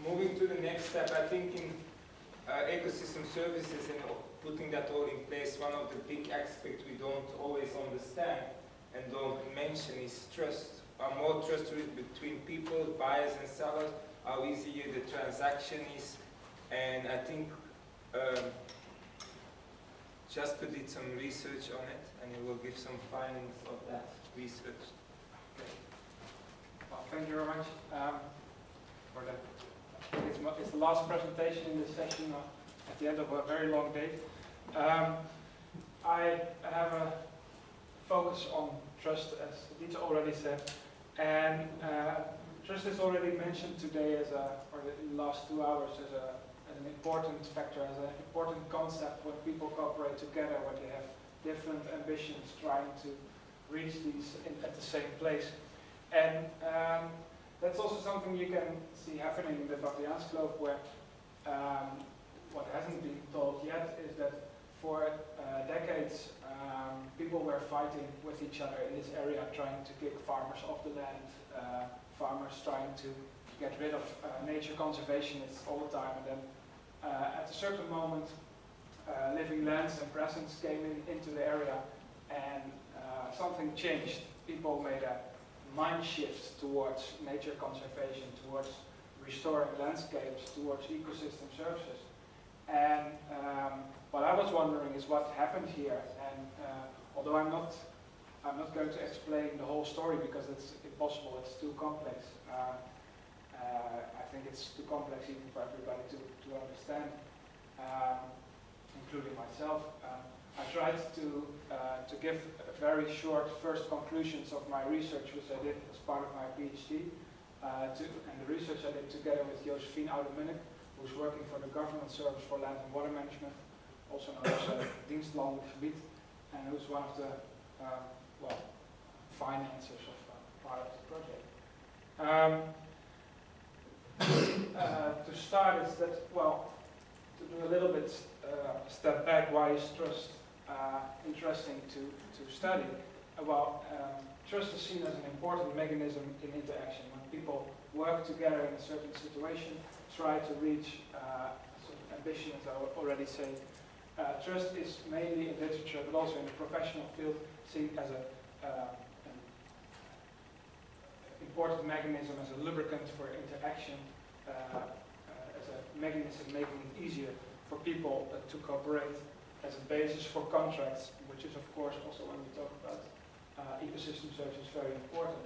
Moving to the next step, I think in ecosystem services and putting that all in place, one of the big aspects we don't always understand and don't mention is trust. More trust between people, buyers and sellers, how easier the transaction is. And I think Jasper did some research on it, and he will give some findings of that research. Okay. Well, thank you very much for that. It's the last presentation in this session at the end of a very long day. I have a focus on trust, as Dieter already said, and trust is already mentioned today as or in the last 2 hours as an important factor, as an important concept when people cooperate together, when they have different ambitions trying to reach these at the same place. And that's also something you can see happening in the Vries, where what hasn't been told yet is that for decades people were fighting with each other in this area, trying to kick farmers off the land, farmers trying to get rid of nature conservationists all the time, and then at a certain moment living lands and presence came into the area, and something changed. People made a mind shift towards nature conservation, towards restoring landscapes, towards ecosystem services. And what I was wondering is what happened here. And although I'm not going to explain the whole story because it's impossible, it's too complex. I think it's too complex even for everybody to understand, including myself. I tried to give very short first conclusions of my research, which I did as part of my PhD, and the research I did together with Josephine Oude-Munnik, who's working for the Government Service for Land and Water Management, also known as Dienstlandelijk Gebied, and who's one of the financiers of part of the project. To start is that, to do a little bit step back, why is trust interesting to study? Trust is seen as an important mechanism in interaction. When people work together in a certain situation, try to reach certain ambition, as I already said. Trust is mainly in literature, but also in the professional field, seen as an important mechanism, as a lubricant for interaction, as a mechanism making it easier for people to cooperate, as a basis for contracts, which is of course also when we talk about ecosystem services very important.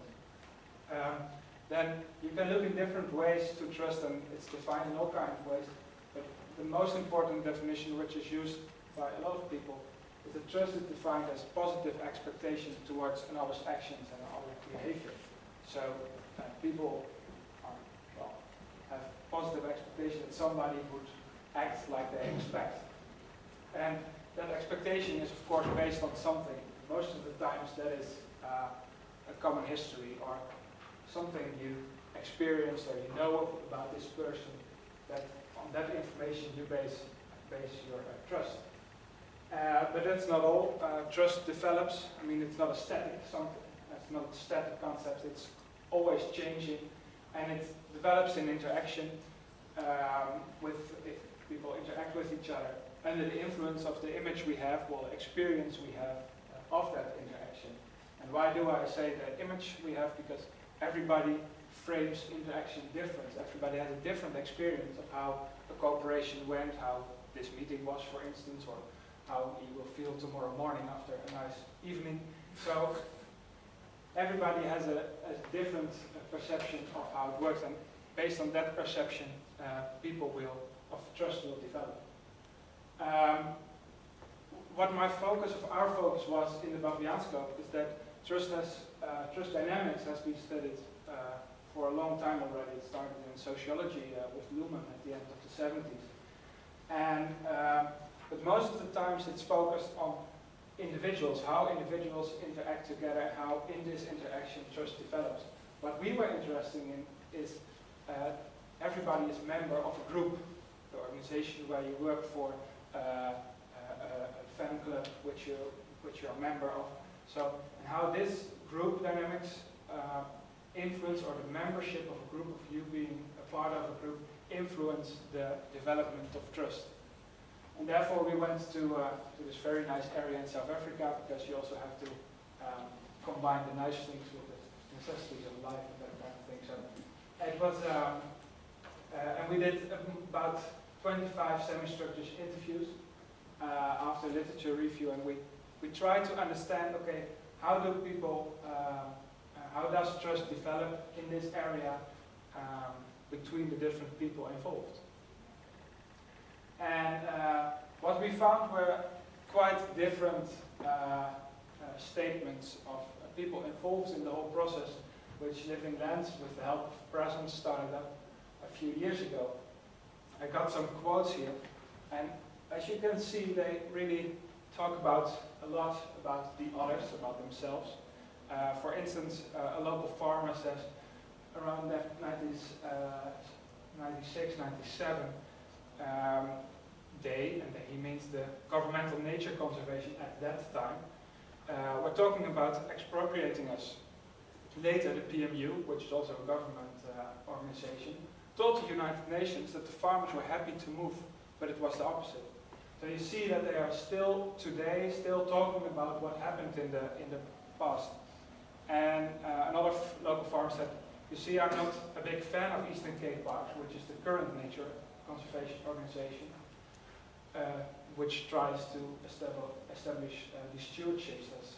Then you can look in different ways to trust, and it's defined in all kinds of ways, but the most important definition, which is used by a lot of people, is that trust is defined as positive expectation towards another's actions and another's behavior. So people have positive expectation that somebody would act like they expect. And that expectation is of course based on something. Most of the times that is a common history or something you experienced or you know about this person, that on that information you base your trust. But that's not all. Trust develops. I mean, it's not a static something. It's not a static concept. It's always changing, and it develops in interaction if people interact with each other under the influence of the image we have, the experience we have of that interaction. And why do I say the image we have? Because everybody frames interaction different. Everybody has a different experience of how the cooperation went, how this meeting was, for instance, or how you will feel tomorrow morning after a nice evening. So everybody has a different perception of how it works, and based on that perception, trust will develop. What our focus was in the Baviaanscope is that trust dynamics has been studied for a long time already. It started in sociology with Luhmann at the end of the 70s. And, but most of the times it's focused on individuals, how individuals interact together, how in this interaction trust develops. What we were interested in is everybody is a member of a group, the organization where you work for, a fan club which you're a member of. So, and how this group dynamics influence, or the membership of a group of you being a part of a group influence the development of trust. And therefore we went to this very nice area in South Africa, because you also have to combine the nice things with the necessities of life and that kind of thing. So it was, and we did about 25 semi-structured interviews after literature review, and we tried to understand, okay, how do people, how does trust develop in this area between the different people involved? And what we found were quite different statements of people involved in the whole process, which Living Lands, with the help of Presence, started up a few years ago. I got some quotes here, and as you can see, they really talk about a lot about the others, about themselves. For instance, a local farmer says around the 96, 97, day, and he means the governmental nature conservation at that time, we're talking about expropriating us. Later, the PMU, which is also a government organization, told the United Nations that the farmers were happy to move, but it was the opposite. So you see that they are still today talking about what happened in the past. And another local farmer said, you see, I'm not a big fan of Eastern Cape Parks, which is the current nature conservation organization, which tries to establish these stewardships, as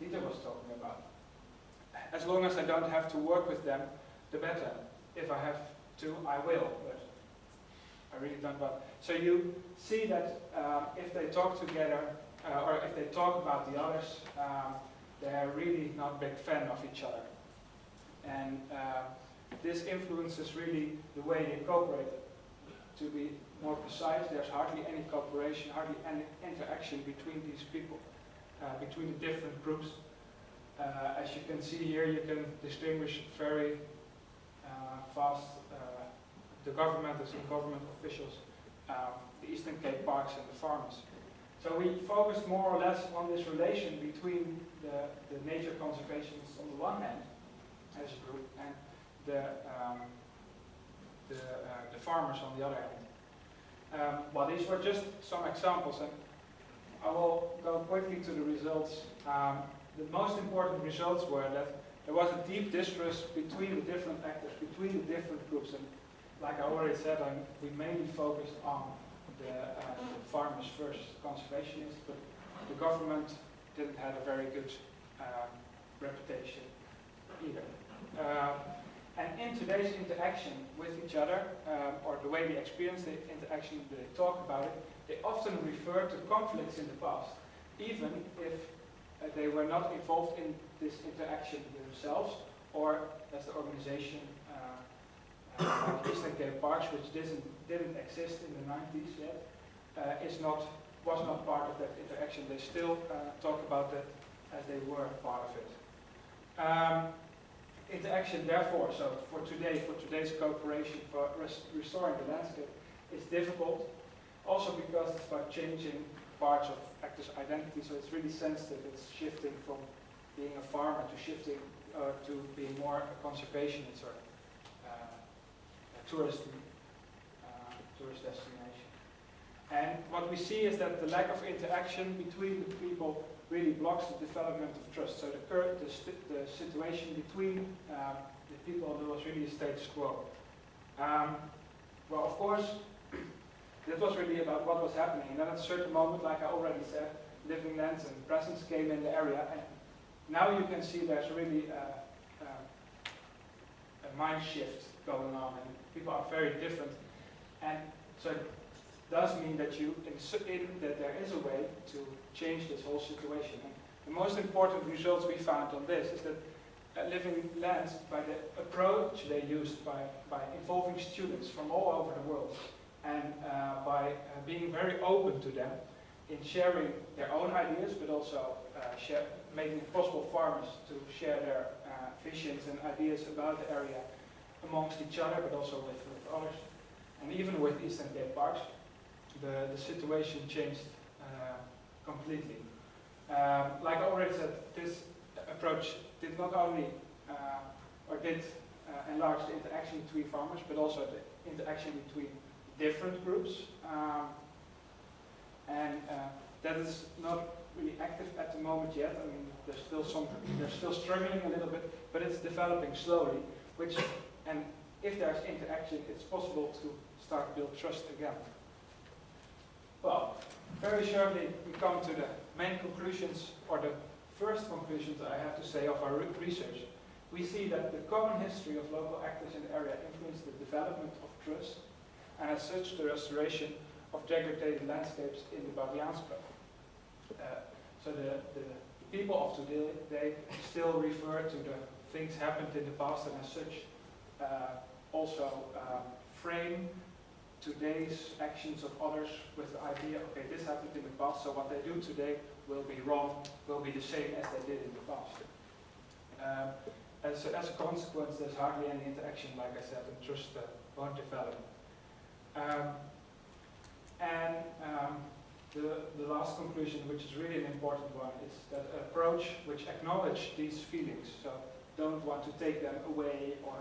Dieter was talking about. As long as I don't have to work with them, the better. If I have to, I will, but I really don't want. So you see that if they talk together, or if they talk about the others, they're really not a big fan of each other. And this influences really the way they cooperate. To be more precise, there's hardly any cooperation, hardly any interaction between these people, between the different groups. As you can see here, you can distinguish very fast the governmenters and government officials, the Eastern Cape Parks and the farmers. So we focused more or less on this relation between the nature conservationists on the one hand, as a group, and the farmers on the other hand. Well, these were just some examples, and I will go quickly to the results. The most important results were that there was a deep distrust between the different actors, between the different groups, and like I already said, we mainly focused on the farmers versus conservationists, but the government didn't have a very good reputation either. And in today's interaction with each other, or the way we experience the interaction, they talk about it, they often refer to conflicts in the past, even if they were not involved in this interaction themselves, or as the organization like Eastern Cape Parks, which didn't exist in the 90s yet, was not part of that interaction. They still talk about that as they were part of it. Interaction, therefore, so for today's cooperation for restoring the landscape is difficult, also because it's about changing parts of actors' identity, so it's really sensitive. It's shifting from being a farmer to shifting to being more a conservationist or a tourist destination. And what we see is that the lack of interaction between the people really blocks the development of trust. So the situation between the people, there was really a status quo. Well, of course, that was really about what was happening. And then at a certain moment, like I already said, Living Lands and Presence came in the area. And now you can see there's really a mind shift going on, and people are very different. And so it does mean that that there is a way to change this whole situation. And the most important results we found on this is that Living Lands, by the approach they used by involving students from all over the world, and by being very open to them in sharing their own ideas, but also making it possible for farmers to share their visions and ideas about the area amongst each other, but also with others, and even with Eastern Cape Parks, the situation changed completely. Like I already said, this approach did not only, or did enlarge the interaction between farmers, but also the interaction between different groups. That is not really active at the moment yet. I mean, they're still struggling a little bit, but it's developing slowly. And if there's interaction, it's possible to start build trust again. Well, very shortly we come to the main conclusions, or the first conclusions I have to say of our research. We see that the common history of local actors in the area influenced the development of trust, and as such the restoration of degraded landscapes in the Baviaanskloof. So the people of today, they still refer to the things happened in the past, and as such also frame today's actions of others with the idea, okay, this happened in the past, so what they do today will be wrong, will be the same as they did in the past. As a consequence, there's hardly any interaction, like I said, and trust won't develop. The last conclusion, which is really an important one, is that approach which acknowledge these feelings, so don't want to take them away or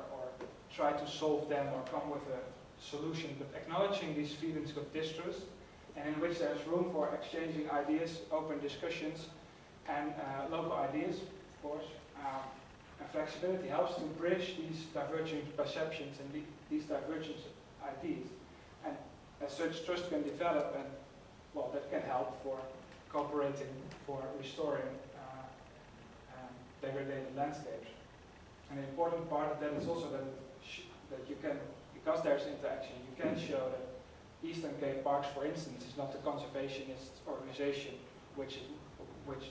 try to solve them or come with a solution, but acknowledging these feelings of distrust, and in which there's room for exchanging ideas, open discussions, and local ideas, of course. And flexibility helps to bridge these divergent perceptions and these divergent ideas. And as such, trust can develop, and well, that can help for cooperating, for restoring degraded landscapes. And the important part of that is also that you can, because there's interaction, you can show that Eastern Cape Parks, for instance, is not a conservationist organization which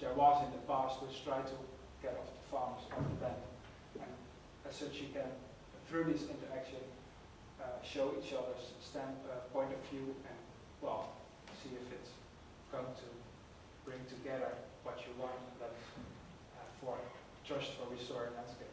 there was in the past, which tried to get off the farms, off the land. And as such, you can, through this interaction, show each other's point of view and, well, see if it's going to bring together what you want, and that's for trust for restoring landscape.